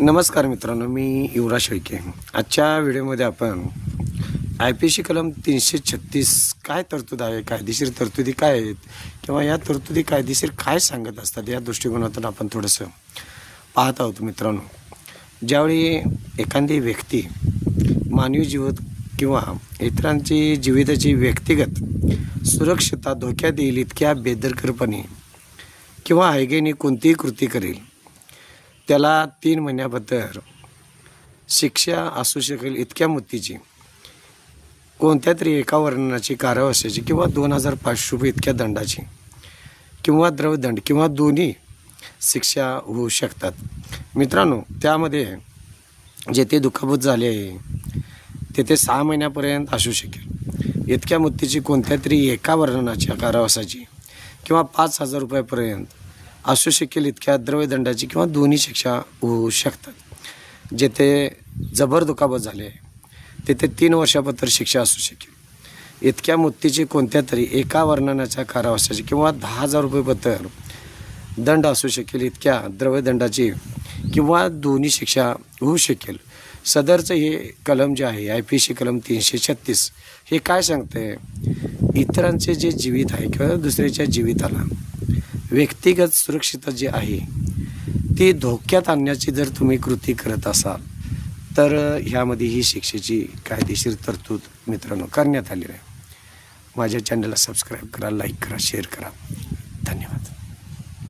नमस्कार मित्रांनो, मी युवराज शेळके. आजच्या व्हिडिओमध्ये आपण IPC कलम 336 काय तरतूद आहे, कायदेशीर तरतुदी काय आहेत किंवा या तरतुदी कायदेशीर काय सांगत असतात या दृष्टिकोनातून आपण थोडंसं पाहत आहोत. मित्रांनो, ज्यावेळी एखादी व्यक्ती मानवी जीवित किंवा इतरांची जीविताची व्यक्तिगत सुरक्षितता धोक्यात येईल इतक्या बेदरकारपणे किंवा हायगेने कोणतीही कृती करेल, त्याला 3 महिन्याबद्दल शिक्षा असू शकेल इतक्या मुदतीची, कोणत्या तरी एका वर्णनाची कारावासाची किंवा 2500 रुपये इतक्या दंडाची किंवा द्रवदंड किंवा दोन्ही शिक्षा होऊ शकतात. मित्रांनो, त्यामध्ये जेथे दुखापत झाली आहे तेथे 6 महिन्यापर्यंत असू शकेल इतक्या मुदतीची कोणत्या तरी एका वर्णनाच्या कारावासाची किंवा 5000 रुपयापर्यंत असू शकेल इतक्या द्रव्यदंडाची किंवा दोन्ही शिक्षा होऊ शकतात. जेथे जबर दुखापत झाली आहे तेथे 3 वर्षापर्यंत शिक्षा असू शकेल इतक्या मुदतीची कोणत्या तरी एका वर्णनाच्या कारावासाची किंवा 10,000 रुपयेपर्यंत दंड असू शकेल इतक्या द्रव्यदंडाची किंवा दोन्ही शिक्षा होऊ शकेल. सदरचं हे कलम जे आहे IPC कलम 336 हे काय सांगते, इतरांचे जे जीवित आहे किंवा दुसऱ्याच्या जीविताला व्यक्तिगत सुरक्षितता जी आहे ती धोक्यात आणण्याची जर तुम्ही कृती करत असाल तर ह्यामध्ये ही शिक्षेची कायदेशीर तरतूद मित्रांनो करण्यात आली आहे. माझ्या चॅनलला सबस्क्राईब करा, लाईक करा, शेअर करा. धन्यवाद.